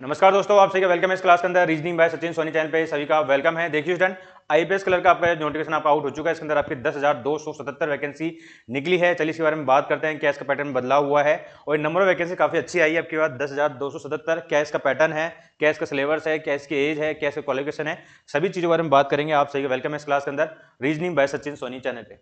नमस्कार दोस्तों, आप सभी का वेलकम है इस क्लास के अंदर। Reasoning by Sachin Soni channel पे सभी का वेलकम है। देखिए स्टूडेंट, आईपीएस कलर का आपका नोटिफिकेशन आपका आउट हो चुका है। इसके अंदर आपकी 10,277 वैकेंसी निकली है। चलिए इसके बारे में बात करते हैं, क्या इसका पैटर्न बदलाव हुआ है और नंबर ऑफ वैकेंसी काफी अच्छी आई है आपके पास 10,277। क्या इसका पैटर्न है, क्या इसका सिलेबस है, क्या इसकी एज है, क्या इसका क्वालिफिकेशन है, सभी चीजों के बारे में बात करेंगे। आप सभी का वेलकम है इस क्लास के अंदर reasoning by Sachin Soni channel पे।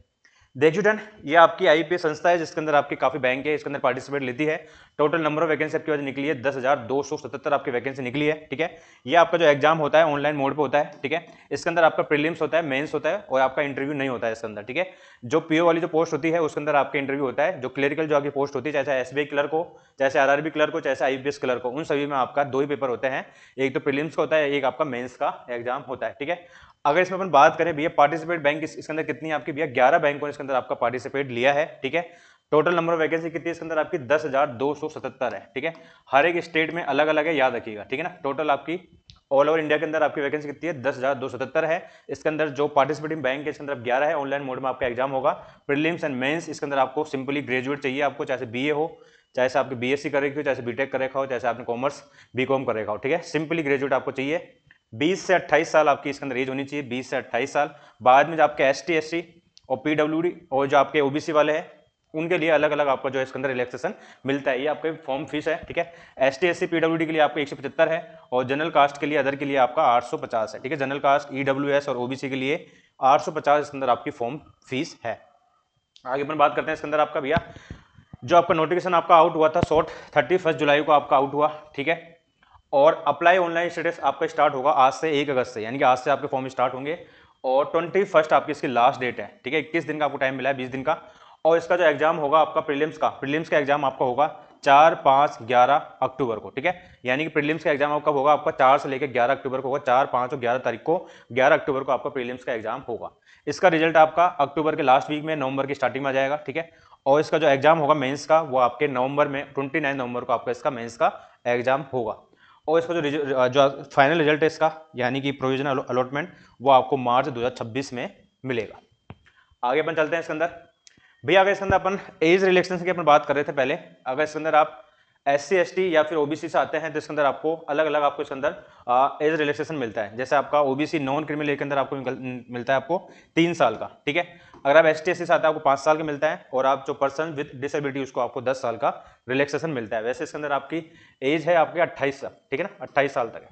देखिए स्टूडेंट, ये आपकी आईपीएस संस्था है जिसके अंदर आपकी काफी बैंक है, इसके अंदर पार्टिसिपेट लेती है। टोटल नंबर ऑफ वैकेंसी आपकी वजह निकली है 10,277 आपकी वैकेंसी निकली है। ठीक है, ये आपका जो एग्जाम होता है ऑनलाइन मोड पे होता है। ठीक है, इसके अंदर आपका प्रीलिम्स होता है, मेंस होता है और आपका इंटरव्यू नहीं होता है इसके अंदर। ठीक है, जो पीओ वाली जो पोस्ट होती है उसके अंदर आपका इंटरव्यू होता है। जो क्लरिकल जो आपकी पोस्ट होती है, चाहे एसबीआई क्लर्क हो, चाहे आरआरबी क्लर्क हो, चाहे आईपीएस क्लर्क हो, उन सभी में आपका दो ही पेपर होते हैं। एक तो प्रीलिम्स का होता है, एक आपका मेंस का एग्जाम होता है। ठीक है, अगर इसमें अपन बात करें भैया पार्टिसिपेट बैंक इसके अंदर कितनी आपकी भैया 11 बैंकों ने इसके अंदर आपका पार्टिसिपेट लिया है। ठीक है, टोटल नंबर ऑफ वैकेंसी कितनी है इसके अंदर आपकी 10,277 है। ठीक है, हर एक स्टेट में अलग अलग है, याद रखिएगा। ठीक है ना, टोटल आपकी ऑल ओवर इंडिया के अंदर आपकी वैकेंसी कितनी है 10,277 है। इसके अंदर जो पार्टिसिपेटिंग बैंक है इसके अंदर 11 है। ऑनलाइन मोड में आपका एग्जाम होगा। प्रीलिम्स एंड मेंस इसके अंदर आपको सिंपली ग्रेजुएट चाहिए, आपको चाहे बीए हो, चाहे से आपकी बीएससी कर रखी हो, चाहे बीटेक कर रखा हो, चाहे आपने कॉमर्स बीकॉम कर रखा हो। ठीक है, सिंपली ग्रेजुएट आपको चाहिए। 20 से 28 साल आपकी इसके अंदर एज होनी चाहिए, 20 से 28 साल। बाद में जो आपके एसटी एससी और पीडब्ल्यूडी और जो आपके ओबीसी वाले हैं उनके लिए अलग अलग आपका जो है इसके अंदर रिलैक्सेशन मिलता है। ये आपका फॉर्म फीस है। ठीक है, एसटी एससी पीडब्ल्यूडी के लिए आपको 175 है और जनरल कास्ट के लिए अदर के लिए आपका 850 है। ठीक है, जनरल कास्ट ईडब्ल्यूएस और ओबीसी के लिए 850 इसके अंदर आपकी फॉर्म फीस है। आगे अपन बात करते हैं इसके अंदर आपका भैया जो आपका नोटिफिकेशन आपका आउट हुआ था शॉर्ट 31 जुलाई को आपका आउट हुआ। ठीक है, और अप्लाई ऑनलाइन स्टेटस आपका स्टार्ट होगा आज से 1 अगस्त से, यानी कि आज से आपके फॉर्म स्टार्ट होंगे और 21 आपकी इसकी लास्ट डेट है। ठीक है, 21 दिन का आपको टाइम मिला है, 20 दिन का। और इसका जो एग्जाम होगा आपका प्रीलिम्स का एग्जाम आपका होगा 4, 5, 11 अक्टूबर को। ठीक है, यानी कि प्रीलिम्स का एग्जाम आपका होगा आपका 4 से लेकर 11 अक्टूबर को होगा। 4, 5 और 11 तारीख को 11 अक्टूबर को आपका प्रीलिम्स का एग्जाम होगा। इसका रिजल्ट आपका अक्टूबर के लास्ट वीक में, नवंबर की स्टार्टिंग में आ जाएगा। ठीक है, और इसका जो एग्जाम होगा मेंस का वो आपके नवंबर में 29 नवंबर को आपका इसका मेंस का एग्जाम होगा। और इसका जो फाइनल रिजल्ट है इसका, यानी कि प्रोविजनल अलॉटमेंट, वो आपको मार्च 2026 में मिलेगा। आगे अपन चलते हैं इसके अंदर भैया। अगर इसके अंदर अपन एज रिलैक्सेशन की अपन बात कर रहे थे पहले, अगर इसके अंदर आप एससी एसटी या फिर ओबीसी से आते हैं तो इसके अंदर आपको अलग अलग आपको इसके अंदर एज रिलैक्सेशन मिलता है। जैसे आपका ओबीसी नॉन क्रिमिनल के अंदर आपको मिलता है आपको 3 साल का। ठीक है, अगर आप एसटी एससी से आते हैं आपको 5 साल का मिलता है और आप जो पर्सन विद डिसेबिलिटी उसको आपको 10 साल का रिलैक्सेशन मिलता है। वैसे इसके अंदर आपकी एज है आपकी 28 साल। ठीक है ना, 28 साल तक है।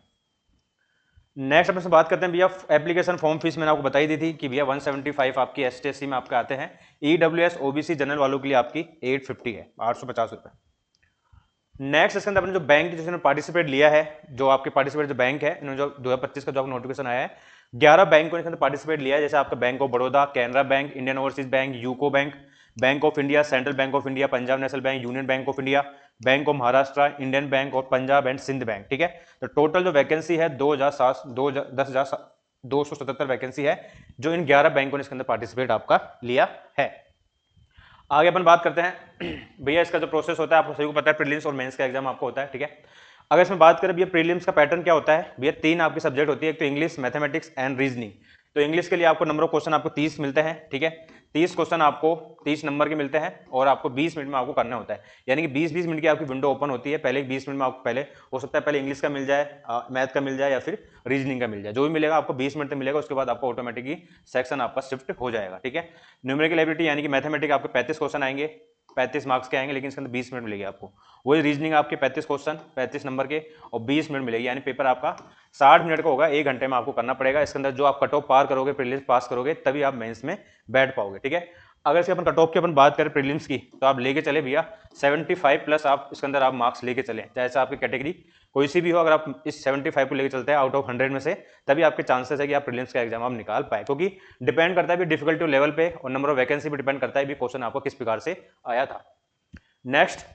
नेक्स्ट अपन से बात करते हैं भैया एप्लीकेशन फॉर्म फीस। मैंने आपको बताई दी थी कि भैया 175 आपकी एसटी एससी में आपके आते हैं। ईडब्ल्यूएस ओबीसी जनरल वालों के लिए आपकी 850 है, 850 रुपए। नेक्स्ट इसके अंदर अपने जो बैंक जिसने पार्टिसिपेट लिया है, जो आपके पार्टिसिपेट जो बैंक है, इन्होंने जो 2025 का जो नोटिफिकेशन आया है 11 बैंकों ने इसके अंदर पार्टिसिपेट लिया है। जैसे आपका bank of Baroda, Canara bank, Indian overseas bank, UCO bank, bank of India, central bank of India, Punjab national bank, union bank of India, bank of Maharashtra, Indian bank और पंजाब एंड सिंध बैंक। ठीक है, तो टोटल जो वैकेंसी है 10,277 वैकेंसी है जो इन 11 बैंकों ने इसके अंदर पार्टिसिपेट आपका लिया है। आगे अपन बात करते हैं भैया इसका जो प्रोसेस होता है आपको सभी को पता है, प्रीलिम्स और मेंस का एग्जाम आपको होता है। ठीक है, अगर इसमें बात करें भैया प्रीलिम्स का पैटर्न क्या होता है भैया, 3 आपकी सब्जेक्ट होती है, एक तो इंग्लिश, मैथमेटिक्स एंड रीजनिंग। तो इंग्लिश के लिए आपको नंबर ऑफ क्वेश्चन आपको 30 मिलते हैं। ठीक है, 30 क्वेश्चन आपको 30 नंबर के मिलते हैं और आपको 20 मिनट में आपको करना होता है, यानी कि 20-20 मिनट की आपकी विंडो ओपन होती है। पहले 20 मिनट में आपको पहले हो सकता है पहले इंग्लिश का मिल जाए, मैथ का मिल जाए या फिर रीजनिंग का मिल जाए, जो भी मिलेगा आपको 20 मिनट तक मिलेगा। उसके बाद आपको ऑटोमेटिकली सेक्शन आपका शिफ्ट हो जाएगा। ठीक है, न्यूमेरिकल एबिलिटी यानी कि मैथमेटिक्स आपके 35 क्वेश्चन आएंगे, 35 मार्क्स के आएंगे, लेकिन इसके अंदर 20 मिनट मिलेगी आपको। वही रीजनिंग आपके 35 क्वेश्चन 35 नंबर के और 20 मिनट मिलेगी, यानी पेपर आपका 60 मिनट का होगा, 1 घंटे में आपको करना पड़ेगा। इसके अंदर जो आप कट ऑफ पार करोगे, प्रीलिम्स पास करोगे, तभी आप मेंस में बैठ पाओगे। ठीक है, अगर इसके अपन कट ऑफ की अपन बात करें प्रीलिम्स की, तो आप लेके चले भैया 75 प्लस आप इसके अंदर आप मार्क्स लेके चले, जैसे आपकी कैटेगरी कोई सी भी हो, अगर आप इस 75 को लेके चलते हैं आउट ऑफ 100 में से, तभी आपके चांसेस है कि आप प्रीलिम्स का एग्जाम आप निकाल पाए। क्योंकि डिपेंड करता है भी डिफिकल्टी लेवल पे और नंबर ऑफ वैकेंसी भी डिपेंड करता है भी क्वेश्चन आपको किस प्रकार से आया था। नेक्स्ट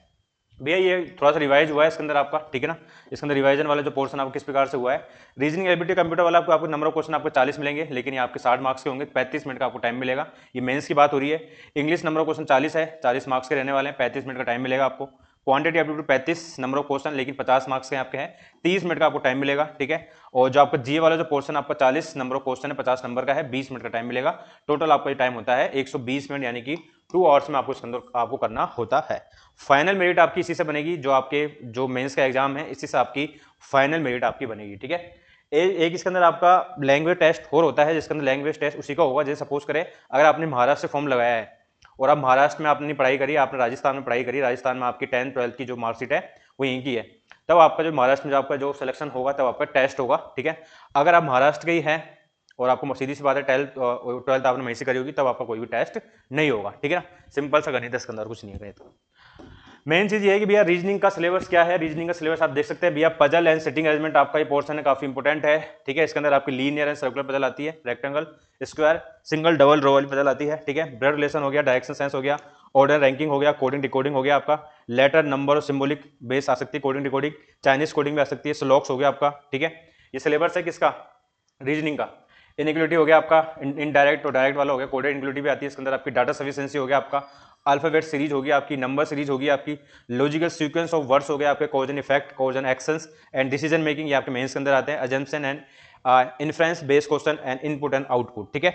भैया ये थोड़ा सा रिवाइज हुआ है इसके अंदर आपका। ठीक है ना, इसके अंदर रिवाइजन वाला जो पोर्शन आपको किस प्रकार से हुआ है, रीजनिंग एबिलिटी कंप्यूटर वाला आपको नंबर ऑफ क्वेश्चन आपको 40 मिलेंगे, लेकिन ये आपके 60 मार्क्स के होंगे, 35 मिनट का आपको टाइम मिलेगा। ये मेंस की बात हो रही है। इंग्लिश नंबर ऑफ क्वेश्चन 40 है, 40 मार्क्स के रहने वाले हैं, 35 मिनट का टाइम मिलेगा आपको। Quantity aptitude 35 number of question, लेकिन 50 मार्क्स के आपके हैं, 30 मिनट का आपको टाइम मिलेगा, ठीक है। और जो आपका जीए वाला जो पोर्शन आपका 40 नंबर ऑफ क्वेश्चन है, 50 नंबर का है, 20 मिनट का टाइम मिलेगा। टोटल आपका टाइम होता है 120 मिनट, यानी कि 2 आवर्स में आपको इसके अंदर आपको करना होता है। फाइनल मेरिट आपकी इसी से बनेगी, जो आपके जो मेंस का एग्जाम है इसी से आपकी फाइनल मेरिट आपकी बनेगी, ठीक है। एक इसके अंदर आपका लैंग्वेज टेस्ट और होता है, जिसके अंदर लैंग्वेज टेस्ट उसी का होगा। जैसे सपोज करें अगर आपने महाराष्ट्र से फॉर्म लगाया है और आप महाराष्ट्र में आपने पढ़ाई करी, आपने राजस्थान में पढ़ाई करी, राजस्थान में आपकी 10th 12th की जो मार्कशीट है वो यहीं की है, तब आपका जो महाराष्ट्र में जो आपका जो सिलेक्शन होगा तब आपका टेस्ट होगा, ठीक है। अगर आप महाराष्ट्र के ही हैं और आपको सीधी सी बात है 12th आपने वहीं से करी होगी, तब आपका कोई भी टेस्ट नहीं होगा, ठीक है ना। सिंपल सा गणित है, इसके अंदर कुछ नहीं है। तो मेन चीज ये है कि भैया रीजनिंग का सिलेबस क्या है। रीजनिंग का सिलेबस आप देख सकते हैं भैया, पजल एंड सिटिंग अरेंजमेंट आपका ये पोर्शन है, काफी इंपोर्टेंट है, ठीक है। इसके अंदर आपकी लीनियर एंड सर्कुलर पजल आती है, रेक्टेंगल, स्क्वायर, सिंगल, डबल, रो वाली पजल आती है, ठीक है। ब्लड रिलेशन हो गया, डायरेक्शन सेंस हो गया, ऑर्डर रैंकिंग हो गया, कोडिंग डिकोडिंग हो गया आपका, लेटर नंबर और सिंबॉलिक बेस आ सकती है, कोडिंग डिकोडिंग, चाइनीज कोडिंग भी आ सकती है, स्लॉक्स हो गया आपका, ठीक है। ये सिलेबस है किसका, रीजनिंग का। इनइक्वलिटी हो गया आपका, इनडायरेक्ट और डायरेक्ट वाला हो गया, कोडेड इनइक्वलिटी भी आती है इसके अंदर आपकी, डाटा सफिशिएंसी हो गया आपका, अल्फाबेट सीरीज होगी आपकी, नंबर सीरीज होगी आपकी, लॉजिकल सीक्वेंस ऑफ वर्ड्स हो गया आपके, cause and effect, cause and actions and decision making, ये आपके मेंस के अंदर आते हैं, assumption and inference base question and input and output, ठीक है।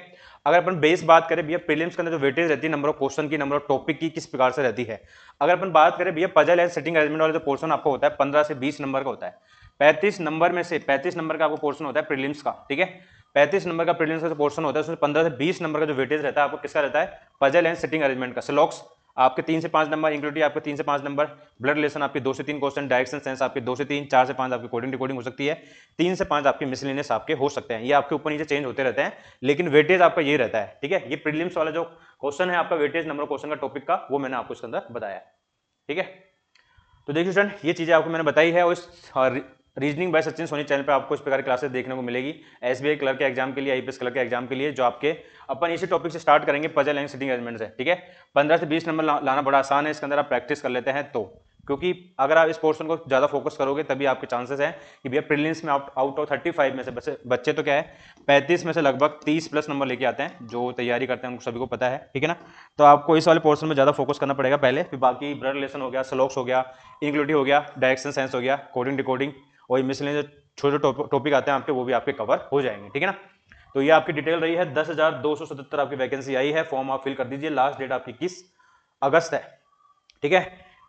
अगर अपन बेस बात करें भैया, प्रीलिम्स के अंदर जो वेटेज रहती है नंबर ऑफ क्वेश्चन की, नंबर ऑफ टॉपिक की किस प्रकार से रहती है। अगर अपन बात करें भैया पजल एंड सिटिंग अरेंजमेंट वाला जो पोर्शन आपको होता है 15 से 20 नंबर का होता है, 35 नंबर में से 35 नंबर का आपको पोर्शन होता है प्रीलिम्स का, ठीक है। 35 नंबर का प्रीलिम्स का जो पोर्शन होता है उसमें 15 से 20 नंबर का जो वेटेज रहता है आपको किसका रहता है, पजल एंड सिटिंग अरेंजमेंट का। स्लॉक्स आपके 3 से 5 नंबर, इंक्लूडिंग आपके 3 से 5 नंबर, ब्लड रिलेशन आपके 2 से 3 क्वेश्चन, डायरेक्शन सेंस आपके 2 से 3, 4 से 5 आपकी कोडिंग डिकोडिंग हो सकती है, 3 से 5 आपके मिसलेनियस आपके हो सकते हैं। ये आपके ऊपर नीचे चेंज होते रहते हैं, लेकिन वेटेज आपका ये रहता है, ठीक है। ये प्रीलिम्स वाला जो क्वेश्चन है आपका, वेटेज नंबर क्वेश्चन का टॉपिक का, वो मैंने आपको इसके अंदर बताया, ठीक है। तो देखिए स्टूडेंट, ये चीजें आपको मैंने बताई है, और इस reasoning by Sachin Soni channel पे आपको इस प्रकार की क्लासेस देखने को मिलेगी, एसबीआई क्लर्क के एग्जाम के लिए, आईपीएस क्लर्क के एग्जाम के लिए, जो आपके अपन इसी टॉपिक से स्टार्ट करेंगे, पजल एंड सिटिंग अरेंजमेंट से, ठीक है। 15 से 20 नंबर लाना बड़ा आसान है, इसके अंदर आप प्रैक्टिस कर लेते हैं तो, क्योंकि अगर आप इस पोर्शन को ज्यादा फोकस करोगे तभी आपके चांसेस हैं कि भैया प्रीलिम्स में आउट ऑफ 35 में से बच्चे तो क्या है 35 में से लगभग 30 प्लस नंबर लेके आते हैं, जो तैयारी करते हैं उनको सभी को पता है, ठीक है ना। तो आपको इस वाले पोर्शन में ज्यादा फोकस करना पड़ेगा पहले, फिर बाकी ब्लड रिलेशन हो गया, स्लॉक्स हो गया, इनक्लूडिटी हो गया, डायरेक्शन सेंस हो गया, कोडिंग डिकोडिंग, और मिसलेनियस जो छोटे टॉपिक आते हैं आपके, वो भी आपके कवर हो जाएंगे, ठीक है ना। तो ये आपकी डिटेल रही है, 10,277 आपकी वैकेंसी आई है, फॉर्म आप फिल कर दीजिए। लास्ट डेट आपकी 21 अगस्त है, ठीक है।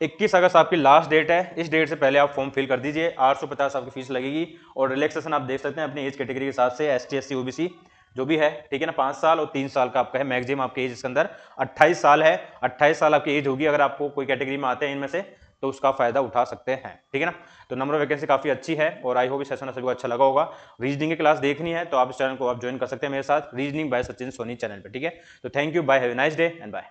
21 अगस्त आपकी लास्ट डेट है, इस डेट से पहले आप फॉर्म फिल कर दीजिए। 850 आपकी फीस लगेगी, और रिलैक्सेशन आप देख सकते हैं अपनी एज कैटेगरी के हिसाब से, ST SC OBC जो भी है, ठीक है ना। 5 साल और 3 साल का आपका है, मैक्सिमम आपकी एज इसके अंदर 28 साल है, 28 साल आपकी एज होगी। अगर आपको कोई कैटेगरी में आते हैं इनमें से, तो उसका फायदा उठा सकते हैं, ठीक है ना। तो नंबर ऑफ वैकेंसी काफी अच्छी है, और आई होप इस सेशन सभी को अच्छा लगा होगा। रीजनिंग की क्लास देखनी है तो आप इस चैनल को आप ज्वाइन कर सकते हैं मेरे साथ, reasoning by Sachin Soni channel पे, ठीक है। तो thank you, bye, have a nice day and bye.